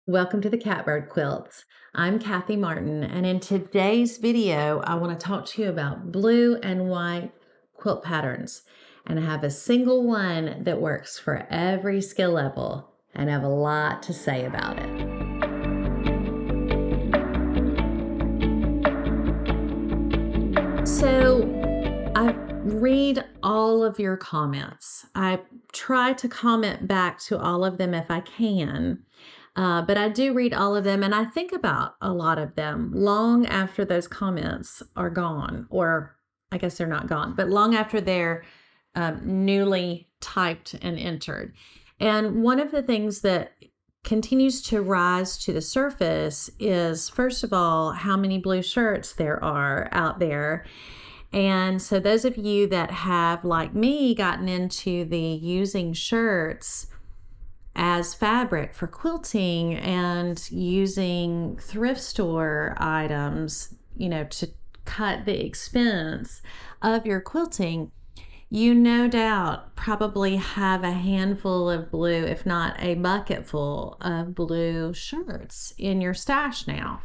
Welcome to the Catbird Quilts. I'm Kathy Martin, and in today's video, I want to talk to you about blue and white quilt patterns. And I have a single one that works for every skill level, and I have a lot to say about it. So I read all of your comments. I try to comment back to all of them if I can. But I do read all of them, and I think about a lot of them long after those comments are gone, or I guess they're not gone, but long after they're newly typed and entered. And one of the things that continues to rise to the surface is, first of all, how many blue shirts there are out there. And so those of you that have, like me, gotten into the using shirts as fabric for quilting and using thrift store items, to cut the expense of your quilting, you no doubt probably have a handful of blue, if not a bucket full of blue shirts in your stash now.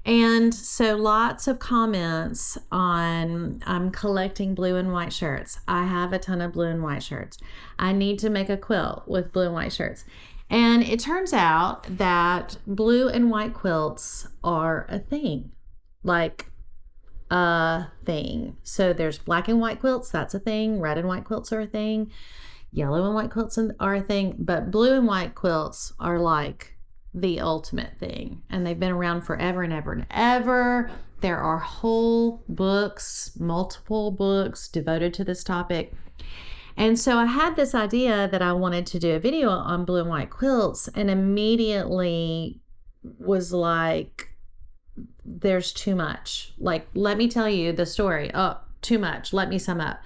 And so lots of comments on, I'm collecting blue and white shirts. I have a ton of blue and white shirts. I need to make a quilt with blue and white shirts. And it turns out that blue and white quilts are a thing, like a thing. So there's black and white quilts, that's a thing. Red and white quilts are a thing. Yellow and white quilts are a thing. But blue and white quilts are like the ultimate thing, and they've been around forever and ever and ever. There are whole books, multiple books devoted to this topic. And so I had this idea that I wanted to do a video on blue and white quilts, and immediately was like, there's too much. Like, let me tell you the story. Oh, too much. Let me sum up.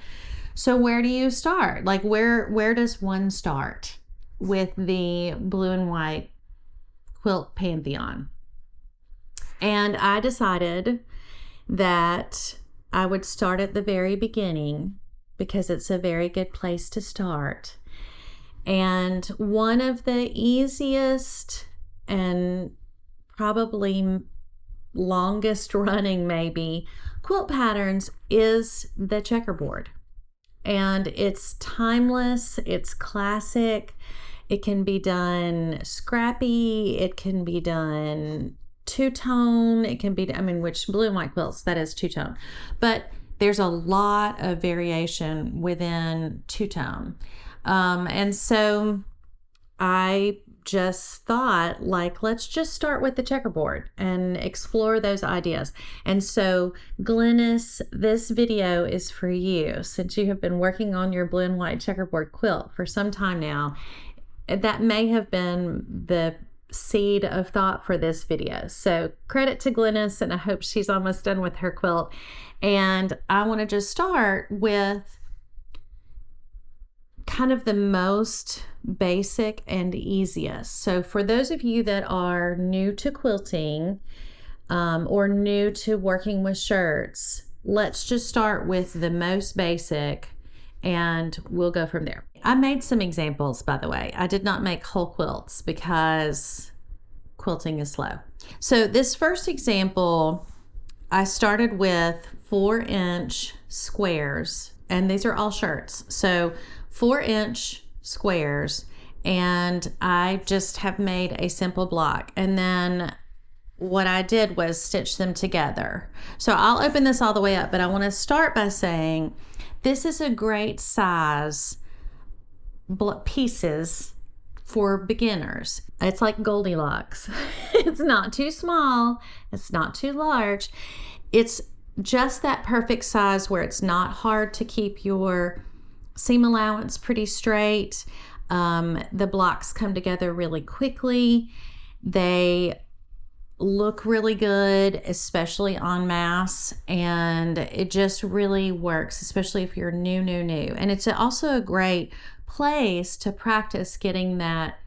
So where do you start? Like, where does one start with the blue and white quilt pantheon? And I decided that I would start at the very beginning because it's a very good place to start. And one of the easiest and probably longest running maybe quilt patterns is the checkerboard. And it's timeless, it's classic. It can be done scrappy, it can be done two-tone, it can be, which blue and white quilts, that is two-tone. But there's a lot of variation within two-tone. And so I just thought, like, let's just start with the checkerboard and explore those ideas. And so, Glennis, this video is for you, since you have been working on your blue and white checkerboard quilt for some time now. That may have been the seed of thought for this video. So credit to Glennis, and I hope she's almost done with her quilt. And I want to just start with kind of the most basic and easiest. So for those of you that are new to quilting or new to working with shirts, let's just start with the most basic and we'll go from there. I made some examples, by the way. I did not make whole quilts because quilting is slow. So this first example, I started with 4-inch squares, and these are all shirts. So 4-inch squares, and I just have made a simple block. And then what I did was stitch them together. So I'll open this all the way up, but I want to start by saying this is a great size pieces for beginners. It's like Goldilocks. It's not too small, it's not too large. It's just that perfect size where it's not hard to keep your seam allowance pretty straight. The blocks come together really quickly. They look really good, especially en masse, and it just really works, especially if you're new. And it's also a great place to practice getting that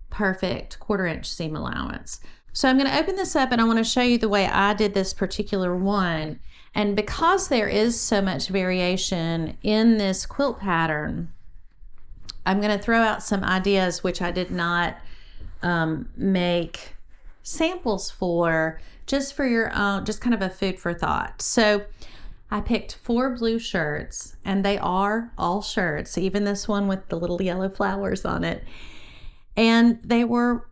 perfect 1/4-inch seam allowance. So I'm going to open this up, and I want to show you the way I did this particular one. And because there is so much variation in this quilt pattern, I'm going to throw out some ideas which I did not make samples for, just for your own, just kind of a food for thought. So I picked 4 blue shirts, and they are all shirts, even this one with the little yellow flowers on it. And they were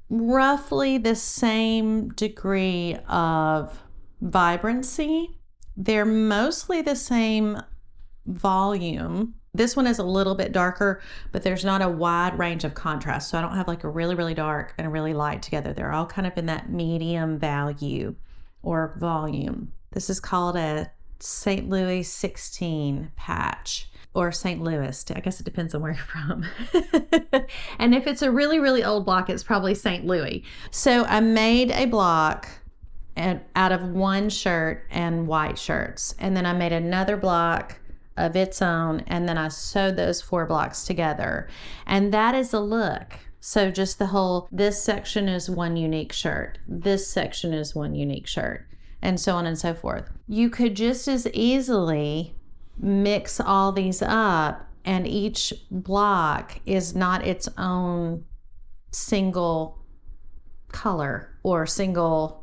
roughly the same degree of vibrancy. They're mostly the same volume. This one is a little bit darker, but there's not a wide range of contrast. So I don't have like a really, really dark and a really light together. They're all kind of in that medium value or volume. This is called a St. Louis 16 patch, or St. Louis. I guess it depends on where you're from. And if it's a really, really old block, it's probably St. Louis. So I made a block out of 1 shirt and white shirts. And then I made another block of its own, and then I sewed those 4 blocks together. And that is a look. So just the whole, this section is 1 unique shirt. This section is 1 unique shirt, and so on and so forth. You could just as easily mix all these up, and each block is not its own single color or single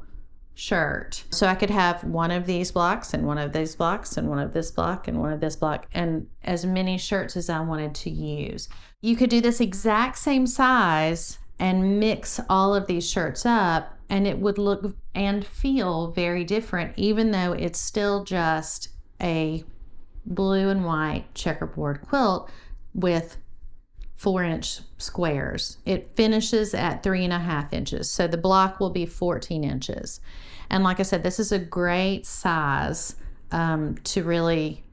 shirt. So I could have one of these blocks and one of these blocks and one of this block and one of this block, and as many shirts as I wanted to use. You could do this exact same size and mix all of these shirts up, and it would look and feel very different, even though it's still just a blue and white checkerboard quilt with 4-inch squares. It finishes at 3.5 inches. So the block will be 14 inches. And like I said, this is a great size to really,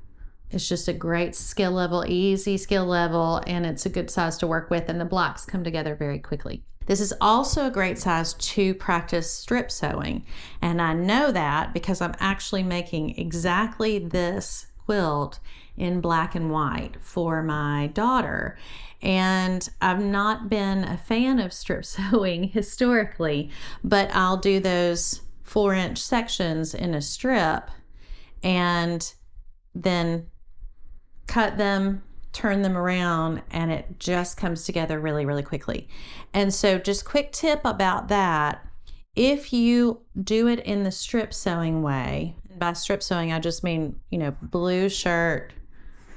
it's just a great skill level, easy skill level, and it's a good size to work with, and the blocks come together very quickly. This is also a great size to practice strip sewing. And I know that because I'm actually making exactly this quilt in black and white for my daughter. And I've not been a fan of strip sewing historically, but I'll do those 4-inch sections in a strip and then cut them, turn them around, and it just comes together really, really quickly. And so just quick tip about that. If you do it in the strip sewing way, by strip sewing, I just mean, blue shirt,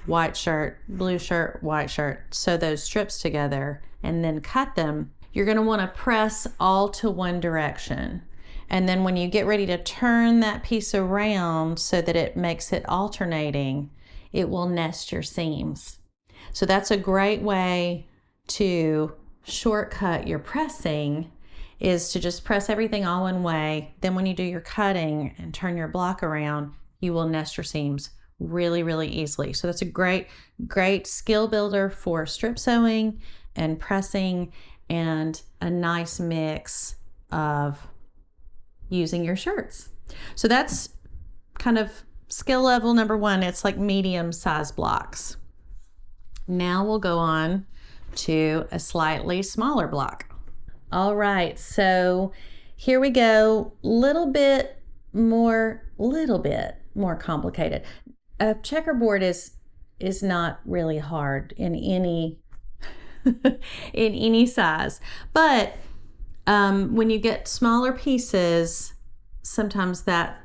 white shirt, blue shirt, white shirt, sew those strips together and then cut them. You're going to want to press all to one direction. And then when you get ready to turn that piece around so that it makes it alternating, it will nest your seams. So that's a great way to shortcut your pressing, is to just press everything all one way. Then when you do your cutting and turn your block around, you will nest your seams really, really easily. So that's a great, great skill builder for strip sewing and pressing, and a nice mix of using your shirts. So that's kind of skill level number 1. It's like medium size blocks. Now we'll go on to a slightly smaller block. All right, so here we go. Little bit more complicated. A checkerboard is not really hard in any in any size, but when you get smaller pieces, sometimes that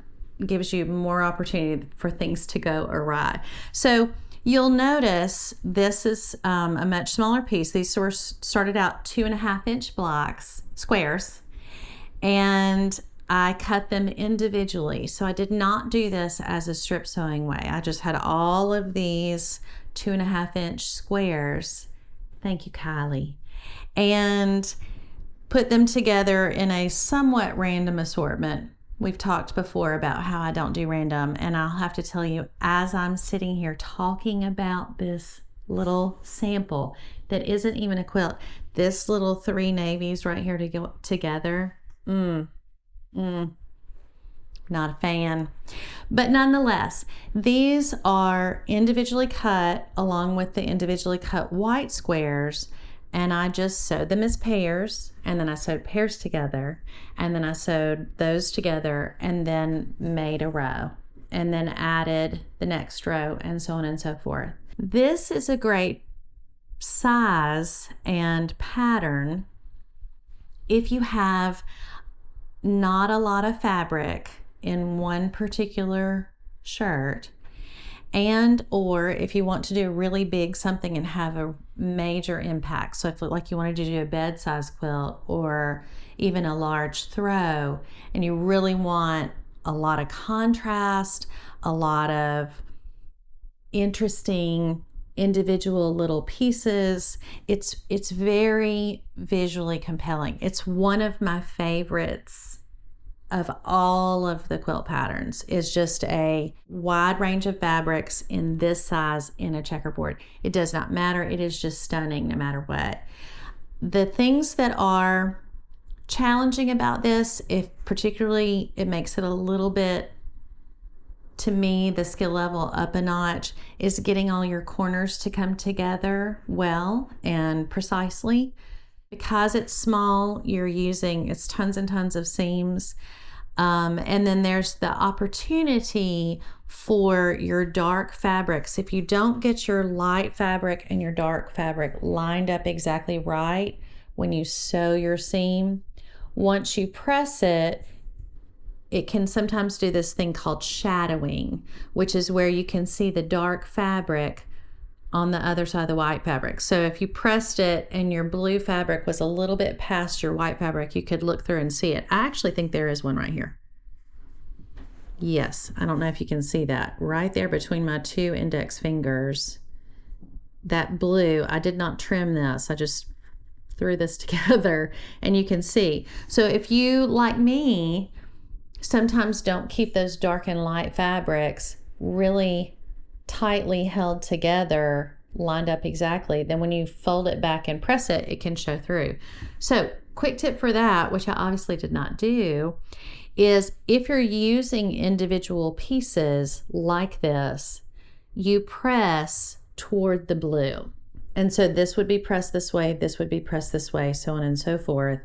gives you more opportunity for things to go awry. So you'll notice this is a much smaller piece. These started out 2.5-inch squares, and I cut them individually. So I did not do this as a strip sewing way. I just had all of these 2.5-inch squares. Thank you, Kylie. And put them together in a somewhat random assortment. We've talked before about how I don't do random, and I'll have to tell you, as I'm sitting here talking about this little sample that isn't even a quilt, this little 3 navies right here to go together, not a fan. But nonetheless, these are individually cut along with the individually cut white squares, and I just sewed them as pairs, and then I sewed pairs together, and then I sewed those together, and then made a row, and then added the next row, and so on and so forth. This is a great size and pattern if you have not a lot of fabric in one particular shirt, and or if you want to do really big something and have a major impact, so if like you wanted to do a bed size quilt or even a large throw, and you really want a lot of contrast, a lot of interesting individual little pieces, it's very visually compelling. It's one of my favorites of all of the quilt patterns, is just a wide range of fabrics in this size in a checkerboard. It does not matter. It is just stunning no matter what. The things that are challenging about this, if particularly it makes it a little bit, to me, the skill level up a notch, is getting all your corners to come together well and precisely. Because it's small, it's tons and tons of seams. And then there's the opportunity for your dark fabrics. If you don't get your light fabric and your dark fabric lined up exactly right when you sew your seam, once you press it, it can sometimes do this thing called shadowing, which is where you can see the dark fabric on the other side of the white fabric. So if you pressed it and your blue fabric was a little bit past your white fabric, you could look through and see it. I actually think there is one right here. Yes, I don't know if you can see that. Right there between my two index fingers, that blue, I did not trim this. I just threw this together and you can see. So if you, like me, sometimes don't keep those dark and light fabrics really tightly held together, lined up exactly, then when you fold it back and press it, it can show through. So quick tip for that, which I obviously did not do, is if you're using individual pieces like this, you press toward the blue. And so this would be pressed this way, this would be pressed this way, so on and so forth.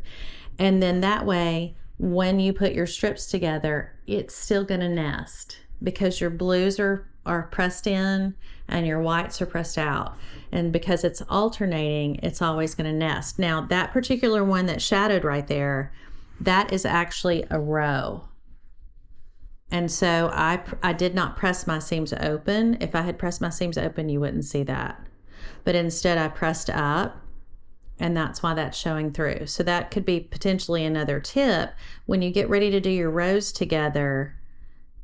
And then that way, when you put your strips together, it's still going to nest because your blues are pressed in and your whites are pressed out. And because it's alternating, it's always going to nest. Now, that particular one that shadowed right there, that is actually a row. And so I did not press my seams open. If I had pressed my seams open, you wouldn't see that. But instead I pressed up, and that's why that's showing through. So that could be potentially another tip. When you get ready to do your rows together,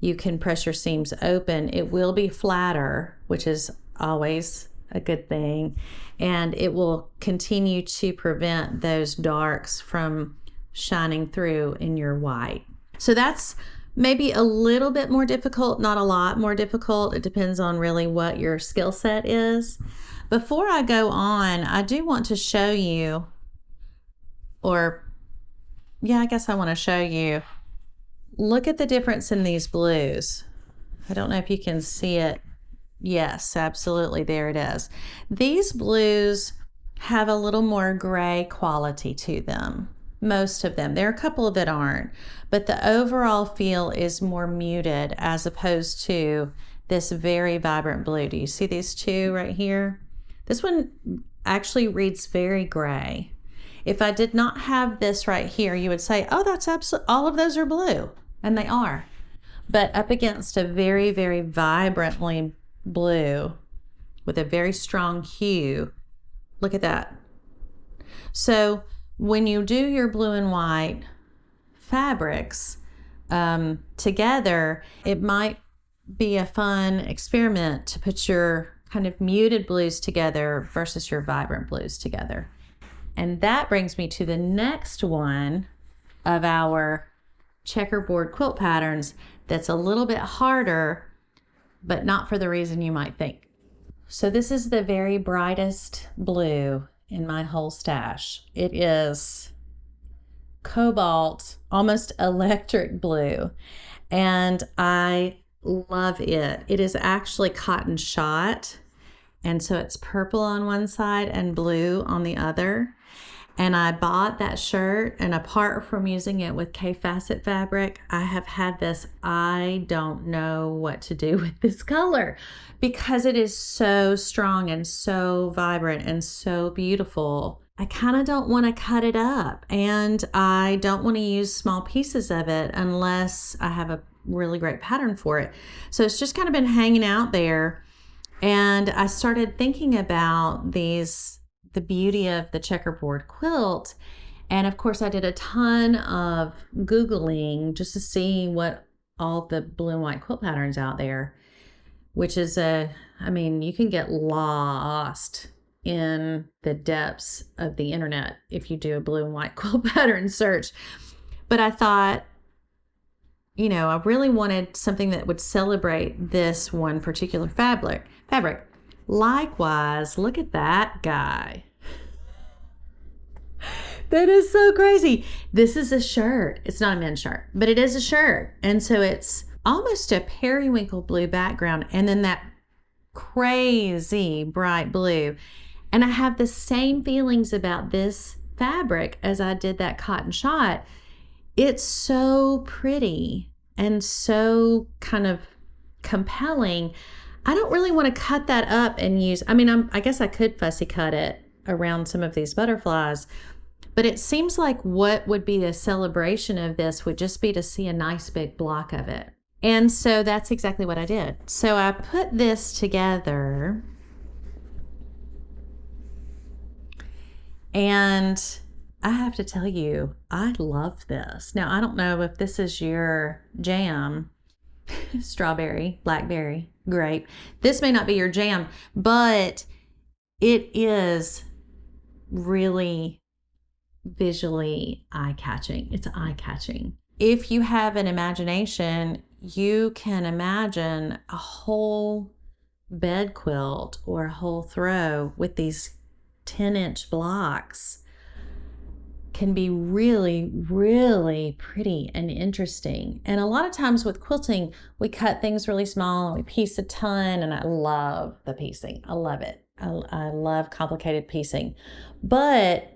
you can press your seams open. It will be flatter, which is always a good thing, and it will continue to prevent those darks from shining through in your white. So that's maybe a little bit more difficult, not a lot more difficult. It depends on really what your skill set is. Before I go on, I do want to show you, I guess I want to show you, look at the difference in these blues. I don't know if you can see it. Yes, absolutely, there it is. These blues have a little more gray quality to them, most of them. There are a couple that aren't, but the overall feel is more muted as opposed to this very vibrant blue. Do you see these two right here? This one actually reads very gray. If I did not have this right here, you would say, oh, that's absolutely, all of those are blue, and they are. But up against a very, very vibrantly blue with a very strong hue, look at that. So when you do your blue and white fabrics together, it might be a fun experiment to put your kind of muted blues together versus your vibrant blues together. And that brings me to the next one of our checkerboard quilt patterns that's a little bit harder, but not for the reason you might think. So this is the very brightest blue in my whole stash. It is cobalt, almost electric blue, and I love it. It is actually cotton shot, and so it's purple on one side and blue on the other. And I bought that shirt, and apart from using it with K-Facet fabric, I have had this, I don't know what to do with this color because it is so strong and so vibrant and so beautiful. I kind of don't want to cut it up, and I don't want to use small pieces of it unless I have a really great pattern for it. So it's just kind of been hanging out there, and I started thinking about the beauty of the checkerboard quilt. And of course, I did a ton of Googling just to see what all the blue and white quilt patterns out there, which is I mean, you can get lost in the depths of the internet if you do a blue and white quilt pattern search. But I thought, you know, I really wanted something that would celebrate this one particular fabric. Likewise, look at that guy. That is so crazy. This is a shirt. It's not a men's shirt, but it is a shirt. And so it's almost a periwinkle blue background, and then that crazy bright blue. And I have the same feelings about this fabric as I did that cotton shot. It's so pretty and so kind of compelling. I don't really want to cut that up and use, I mean, I guess I could fussy cut it around some of these butterflies, but it seems like what would be the celebration of this would just be to see a nice big block of it. And so that's exactly what I did. So I put this together, and I have to tell you, I love this. Now, I don't know if this is your jam, strawberry, blackberry, grape. This may not be your jam, but it is really visually eye-catching. It's eye-catching. If you have an imagination, you can imagine a whole bed quilt or a whole throw with these 10-inch blocks. Can be really, really pretty and interesting. And a lot of times with quilting, we cut things really small and we piece a ton, and I love the piecing. I love it. I love complicated piecing. But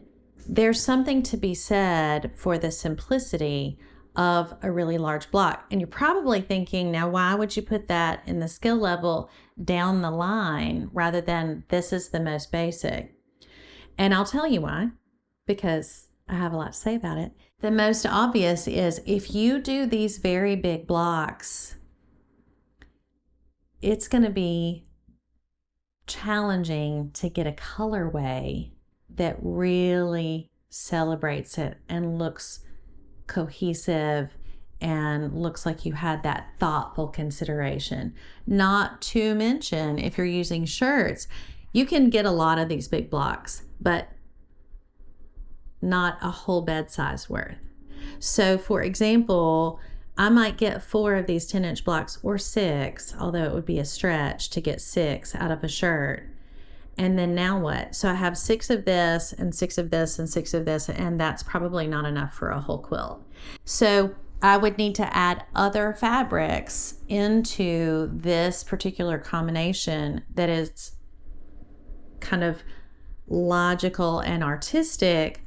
there's something to be said for the simplicity of a really large block. And you're probably thinking, now why would you put that in the skill level down the line rather than this is the most basic? And I'll tell you why, because I have a lot to say about it. The most obvious is if you do these very big blocks, it's going to be challenging to get a colorway that really celebrates it and looks cohesive and looks like you had that thoughtful consideration. Not to mention, if you're using shirts, you can get a lot of these big blocks, but not a whole bed size worth. So for example, I might get 4 of these 10-inch blocks, or 6, although it would be a stretch to get 6 out of a shirt. And then now what? So I have 6 of this and 6 of this and 6 of this, and that's probably not enough for a whole quilt. So I would need to add other fabrics into this particular combination that is kind of logical and artistic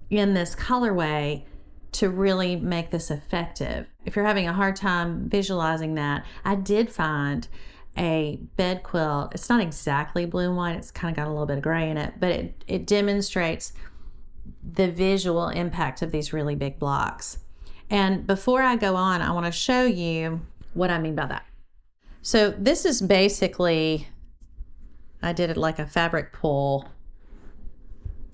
in this colorway to really make this effective. If you're having a hard time visualizing that, I did find a bed quilt. It's not exactly blue and white. It's kind of got a little bit of gray in it, but it demonstrates the visual impact of these really big blocks. And before I go on, I want to show you what I mean by that. So this is basically, I did it like a fabric pull.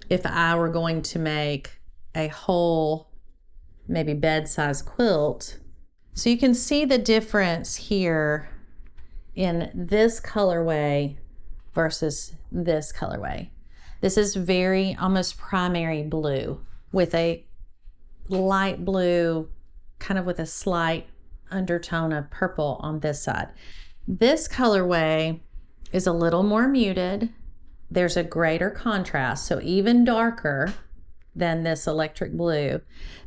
If I were going to make a whole, maybe bed-size quilt. So you can see the difference here in this colorway versus this colorway. This is very almost primary blue with a light blue, kind of with a slight undertone of purple on this side. This colorway is a little more muted. There's a greater contrast, so even darker than this electric blue.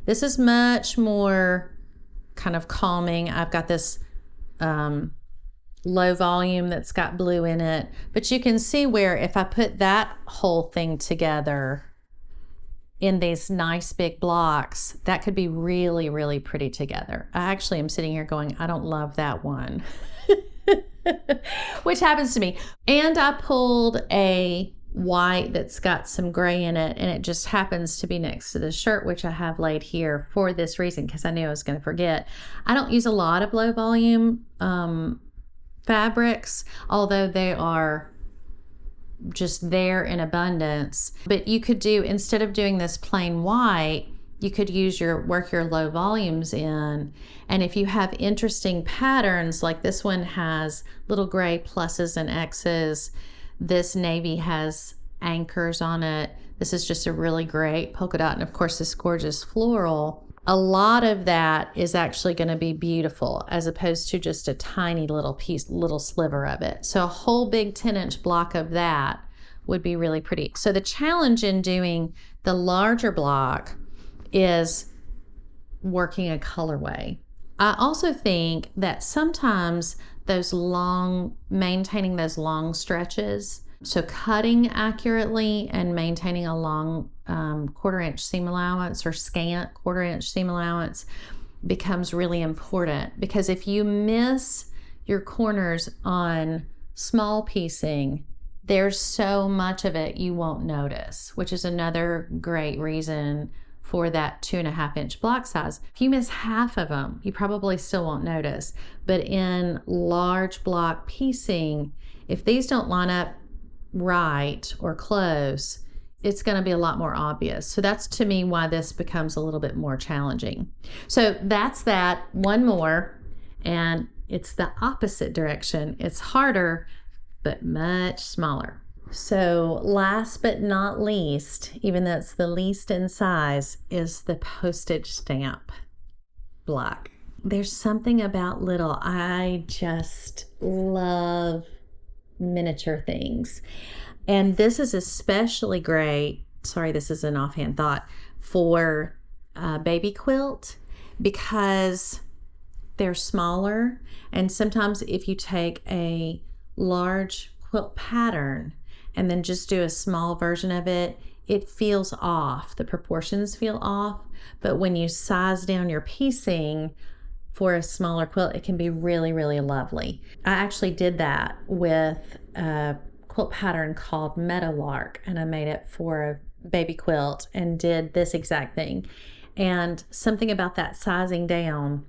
This is much more kind of calming. I've got this low volume that's got blue in it, but you can see where if I put that whole thing together in these nice big blocks, that could be really, really pretty together. I actually am sitting here going, I don't love that one. Which happens to me. And I pulled a white that's got some gray in it, and it just happens to be next to the shirt, which I have laid here for this reason, because I knew I was going to forget. I don't use a lot of low volume fabrics, although they are just there in abundance. But you could do, instead of doing this plain white, you could use work your low volumes in. And if you have interesting patterns, like this one has little gray pluses and X's, this navy has anchors on it, this is just a really great polka dot, and of course this gorgeous floral, a lot of that is actually going to be beautiful as opposed to just a tiny little piece, little sliver of it. So a whole big 10-inch block of that would be really pretty. So the challenge in doing the larger block is working a colorway. I also think that sometimes maintaining those long stretches, so cutting accurately and maintaining a long 1/4 inch seam allowance or scant 1/4 inch seam allowance becomes really important, because if you miss your corners on small piecing, there's so much of it you won't notice, which is another great reason for that 2.5 inch block size. If you miss half of them, you probably still won't notice. But in large block piecing, if these don't line up right or close, it's going to be a lot more obvious. So that's, to me, why this becomes a little bit more challenging. So that's that. One more, and it's the opposite direction. It's harder, but much smaller. So last but not least, even though it's the least in size, is the postage stamp block. There's something about little, I just love miniature things. And this is especially great, sorry, this is an offhand thought, for baby quilt, because they're smaller. And sometimes if you take a large quilt pattern and then just do a small version of it, it feels off. The proportions feel off. But when you size down your piecing for a smaller quilt, it can be really, really lovely. I actually did that with a quilt pattern called Meadowlark, and I made it for a baby quilt and did this exact thing. And something about that sizing down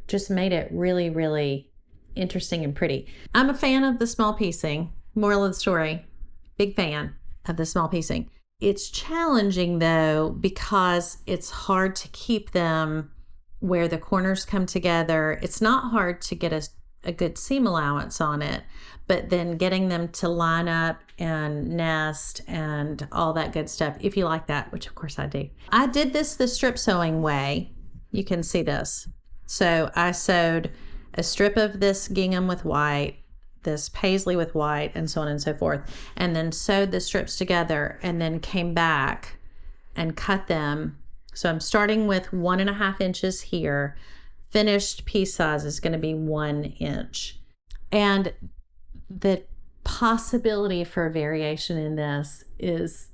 just made it really, really interesting and pretty. I'm a fan of the small piecing. Moral of the story, big fan of the small piecing. It's challenging though, because it's hard to keep them where the corners come together. It's not hard to get a good seam allowance on it, but then getting them to line up and nest and all that good stuff, if you like that, which of course I do. I did this the strip sewing way. You can see this. So I sewed a strip of this gingham with white, this paisley with white, and so on and so forth, and then sewed the strips together and then came back and cut them. So I'm starting with 1.5 inches here. Finished piece size is going to be 1 inch. And the possibility for variation in this is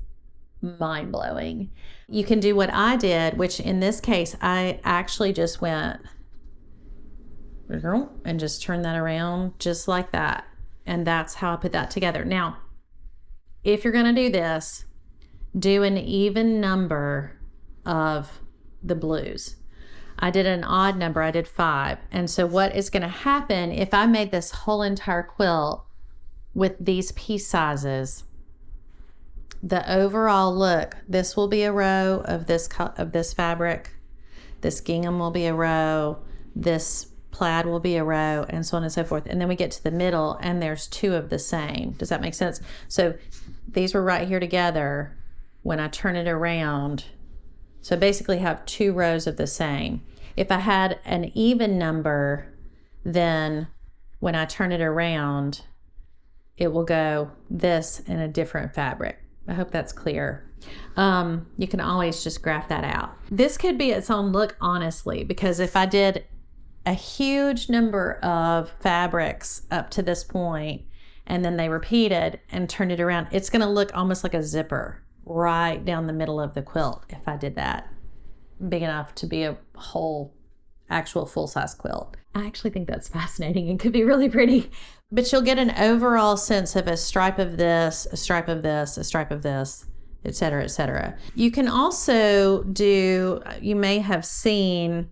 mind-blowing. You can do what I did, which in this case, I actually just went and just turn that around just like that. And that's how I put that together. Now, if you're going to do this, do an even number of the blues. I did an odd number, I did 5. And so what is going to happen if I made this whole entire quilt with these piece sizes, the overall look, this will be a row of this fabric, this gingham will be a row, this plaid will be a row, and so on and so forth. And then we get to the middle and there's 2 of the same. Does that make sense? So these were right here together. When I turn it around, so basically have 2 rows of the same. If I had an even number, then when I turn it around, it will go this in a different fabric. I hope that's clear. You can always just graph that out. This could be its own look, honestly, because if I did a huge number of fabrics up to this point and then they repeated and turned it around, it's going to look almost like a zipper right down the middle of the quilt if I did that, big enough to be a whole actual full-size quilt. I actually think that's fascinating and could be really pretty. But you'll get an overall sense of a stripe of this, a stripe of this, a stripe of this, etc., etc. You can also do, you may have seen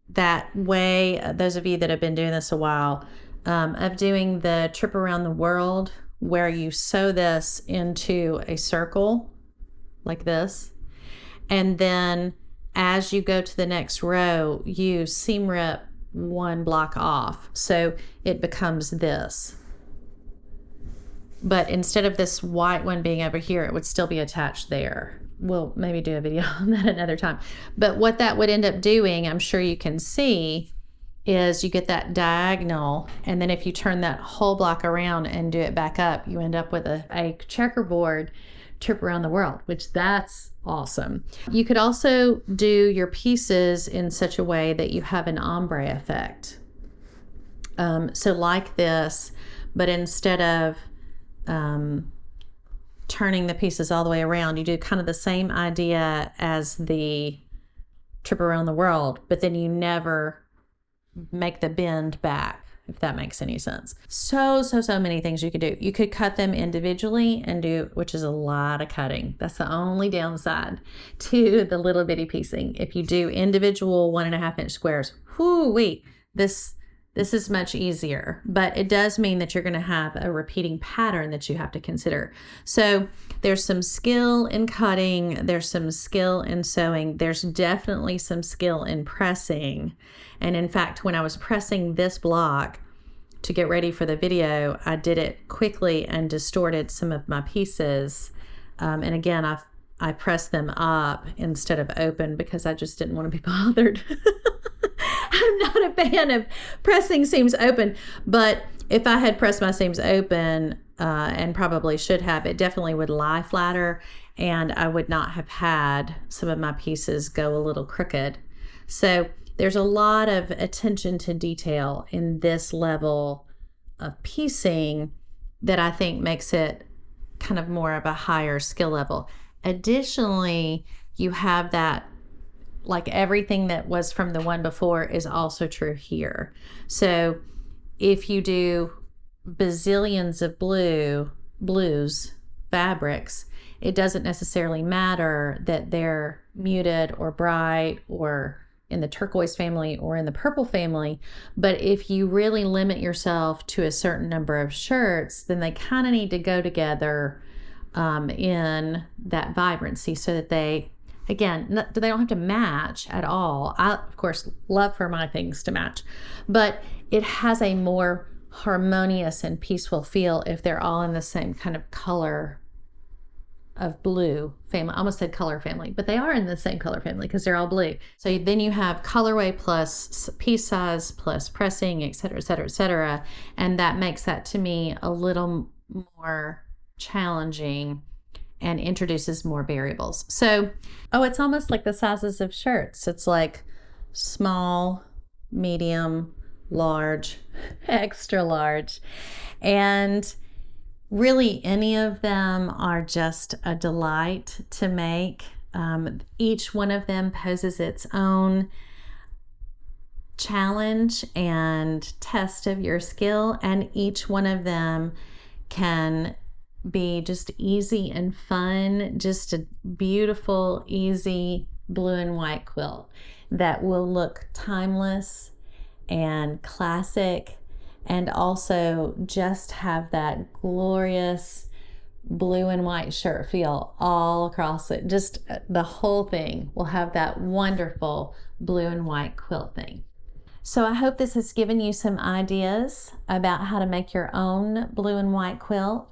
that way, those of you that have been doing this a while, of doing the trip around the world where you sew this into a circle like this. And then as you go to the next row, you seam rip one block off. So it becomes this. But instead of this white one being over here, it would still be attached there. We'll maybe do a video on that another time. But what that would end up doing, I'm sure you can see, is you get that diagonal, and then if you turn that whole block around and do it back up, you end up with a checkerboard trip around the world, which that's awesome. You could also do your pieces in such a way that you have an ombre effect. So like this, but instead of turning the pieces all the way around, you do kind of the same idea as the trip around the world, but then you never make the bend back, if that makes any sense. So many things you could do. You could cut them individually and do, which is a lot of cutting. That's the only downside to the little bitty piecing. If you do individual 1.5 inch squares, whoo-wee, this is much easier, but it does mean that you're going to have a repeating pattern that you have to consider. So there's some skill in cutting, there's some skill in sewing, there's definitely some skill in pressing. And in fact, when I was pressing this block to get ready for the video, I did it quickly and distorted some of my pieces. And again, I pressed them up instead of open because I just didn't want to be bothered. I'm not a fan of pressing seams open, but if I had pressed my seams open, and probably should have, it definitely would lie flatter, and I would not have had some of my pieces go a little crooked. So there's a lot of attention to detail in this level of piecing that I think makes it kind of more of a higher skill level. Additionally, you have that, like everything that was from the one before is also true here. So if you do bazillions of blues fabrics, it doesn't necessarily matter that they're muted or bright or in the turquoise family or in the purple family. But if you really limit yourself to a certain number of shirts, then they kind of need to go together in that vibrancy so that they, again, they don't have to match at all. I, of course, love for my things to match, but it has a more harmonious and peaceful feel if they're all in the same kind of color of blue family. I almost said color family, but they are in the same color family because they're all blue. So then you have colorway plus piece size plus pressing, et cetera, et cetera, et cetera. And that makes that to me a little more challenging and introduces more variables. So, it's almost like the sizes of shirts. It's like small, medium, large, extra large. And really any of them are just a delight to make. Each one of them poses its own challenge and test of your skill, and each one of them can be just easy and fun, just a beautiful, easy blue and white quilt that will look timeless and classic, and also just have that glorious blue and white shirt feel all across it. Just the whole thing will have that wonderful blue and white quilt thing. So I hope this has given you some ideas about how to make your own blue and white quilt.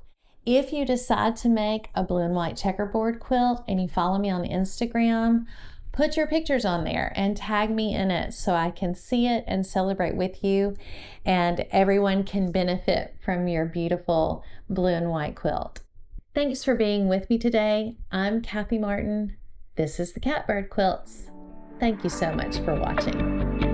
If you decide to make a blue and white checkerboard quilt and you follow me on Instagram, put your pictures on there and tag me in it so I can see it and celebrate with you, and everyone can benefit from your beautiful blue and white quilt. Thanks for being with me today. I'm Kathy Martin. This is the Catbird Quilts. Thank you so much for watching.